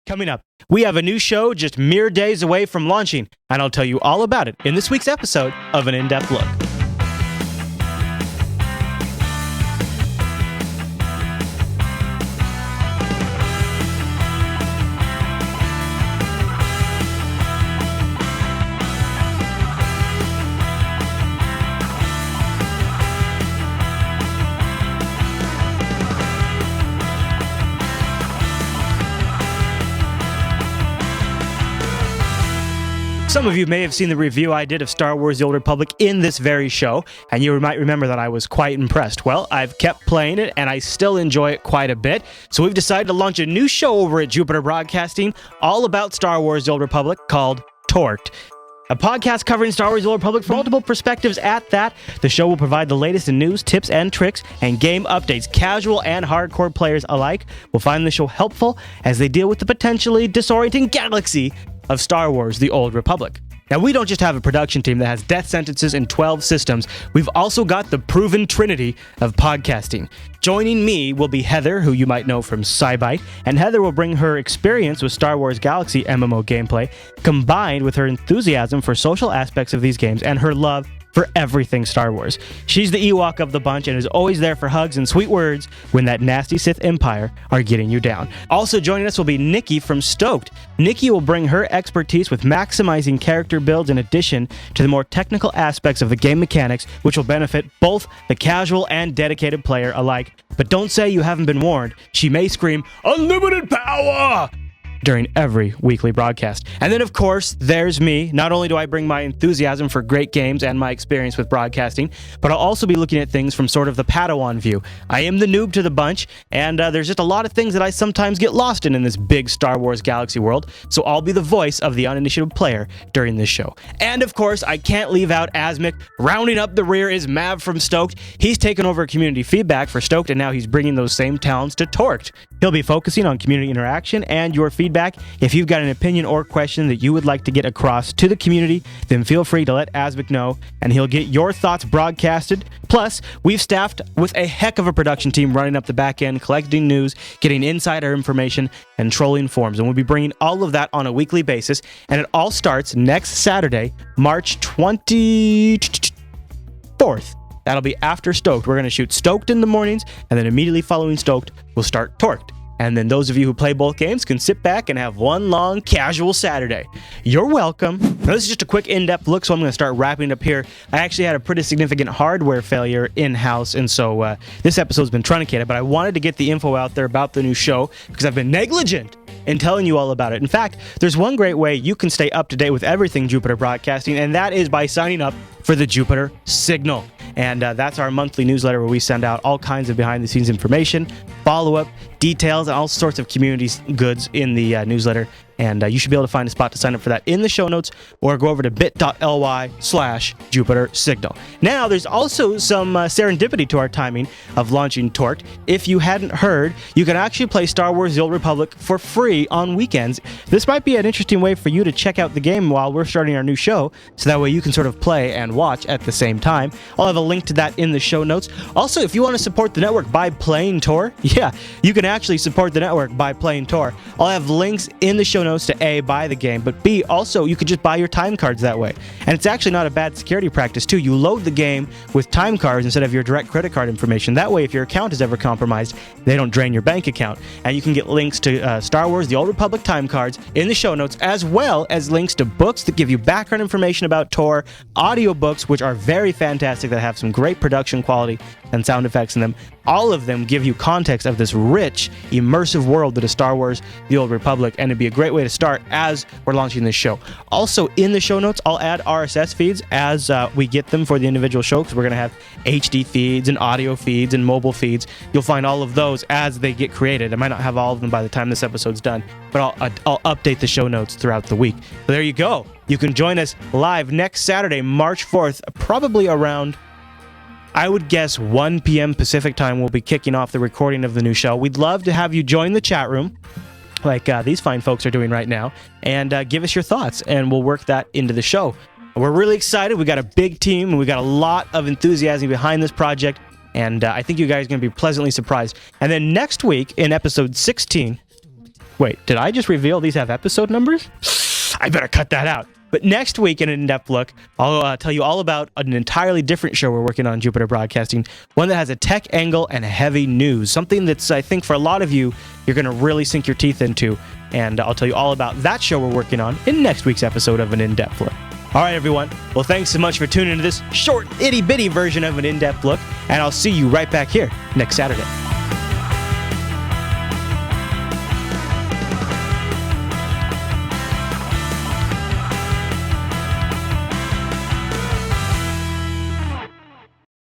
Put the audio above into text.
Coming up, we have a new show just mere days away from launching, and I'll tell you all about it in this week's episode of An In-Depth Look. Some of you may have seen the review I did of Star Wars The Old Republic in this very show, and you might remember that I was quite impressed. Well, I've kept playing it, and I still enjoy it quite a bit, so we've decided to launch a new show over at Jupiter Broadcasting all about Star Wars The Old Republic called TORked. A podcast covering Star Wars The Old Republic from multiple perspectives at that. The show will provide the latest in news, tips, and tricks, and game updates. Casual and hardcore players alike will find the show helpful as they deal with the potentially disorienting galaxy of Star Wars The Old Republic. Now, we don't just have a production team that has death sentences in 12 systems. We've also got the proven trinity of podcasting. Joining me will be Heather, who you might know from SciByte, and Heather will bring her experience with Star Wars Galaxy MMO gameplay, combined with her enthusiasm for social aspects of these games and her love for everything Star Wars. She's the Ewok of the bunch and is always there for hugs and sweet words when that nasty Sith Empire are getting you down. Also joining us will be Nikki from SWTOR. Nikki will bring her expertise with maximizing character builds in addition to the more technical aspects of the game mechanics, which will benefit both the casual and dedicated player alike. But don't say you haven't been warned. She may scream, "Unlimited power!" during every weekly broadcast. And then, of course, there's me. Not only do I bring my enthusiasm for great games and my experience with broadcasting, but I'll also be looking at things from sort of the Padawan view. I am the noob to the bunch, and there's just a lot of things that I sometimes get lost in this big Star Wars galaxy world, so I'll be the voice of the uninitiated player during this show. And, of course, I can't leave out Asmic. Rounding up the rear is Mav from SWTOR. He's taken over community feedback for SWTOR, and now he's bringing those same talents to TORked. He'll be focusing on community interaction and your feedback. If you've got an opinion or question that you would like to get across to the community, then feel free to let Asmic know, and he'll get your thoughts broadcasted. Plus, we've staffed with a heck of a production team running up the back end, collecting news, getting insider information, and trolling forums. And we'll be bringing all of that on a weekly basis, and it all starts next Saturday, March 24th. That'll be after SWTOR. We're going to shoot SWTOR in the mornings, and then immediately following SWTOR, we'll start TORked. And then those of you who play both games can sit back and have one long, casual Saturday. You're welcome. Now, this is just a quick in-depth look, so I'm going to start wrapping it up here. I actually had a pretty significant hardware failure in-house, and so this episode's been truncated, but I wanted to get the info out there about the new show because I've been negligent in telling you all about it. In fact, there's one great way you can stay up to date with everything Jupiter Broadcasting, and that is by signing up for the Jupiter Signal. And that's our monthly newsletter where we send out all kinds of behind-the-scenes information, follow-up, details, and all sorts of community goods in the newsletter. And you should be able to find a spot to sign up for that in the show notes, or go over to bit.ly/Jupiter Signal. Now, there's also some serendipity to our timing of launching TORked. If you hadn't heard, you can actually play Star Wars The Old Republic for free on weekends. This might be an interesting way for you to check out the game while we're starting our new show, so that way you can sort of play and watch at the same time. I'll have a link to that in the show notes. Also, if you want to support the network by playing TOR, yeah, you can actually support the network by playing TOR. I'll have links in the show notes to A, buy the game, but B, also you could just buy your time cards that way. And it's actually not a bad security practice too. You load the game with time cards instead of your direct credit card information. That way, if your account is ever compromised, they don't drain your bank account. And you can get links to Star Wars The Old Republic time cards in the show notes, as well as links to books that give you background information about TOR, audiobooks, which are very fantastic, that have some great production quality and sound effects in them. All of them give you context of this rich, immersive world that is Star Wars The Old Republic, and it'd be a great way to start as we're launching this show. Also, in the show notes, I'll add RSS feeds as we get them for the individual show, because we're going to have HD feeds and audio feeds and mobile feeds. You'll find all of those as they get created. I might not have all of them by the time this episode's done, but I'll update the show notes throughout the week. So there you go. You can join us live next Saturday, March 4th, probably around, I would guess, 1 p.m. Pacific time. We'll be kicking off the recording of the new show. We'd love to have you join the chat room, like these fine folks are doing right now, and give us your thoughts, and we'll work that into the show. We're really excited. We got a big team, and we got a lot of enthusiasm behind this project, and I think you guys are going to be pleasantly surprised. And then next week, in episode 16, Wait, did I just reveal these have episode numbers? I better cut that out. But next week in an in-depth look, I'll tell you all about an entirely different show we're working on Jupiter Broadcasting, one that has a tech angle and heavy news, something that's, I think, for a lot of you, you're going to really sink your teeth into. And I'll tell you all about that show we're working on in next week's episode of an in-depth look. All right, everyone. Well, thanks so much for tuning into this short, itty-bitty version of an in-depth look, and I'll see you right back here next Saturday.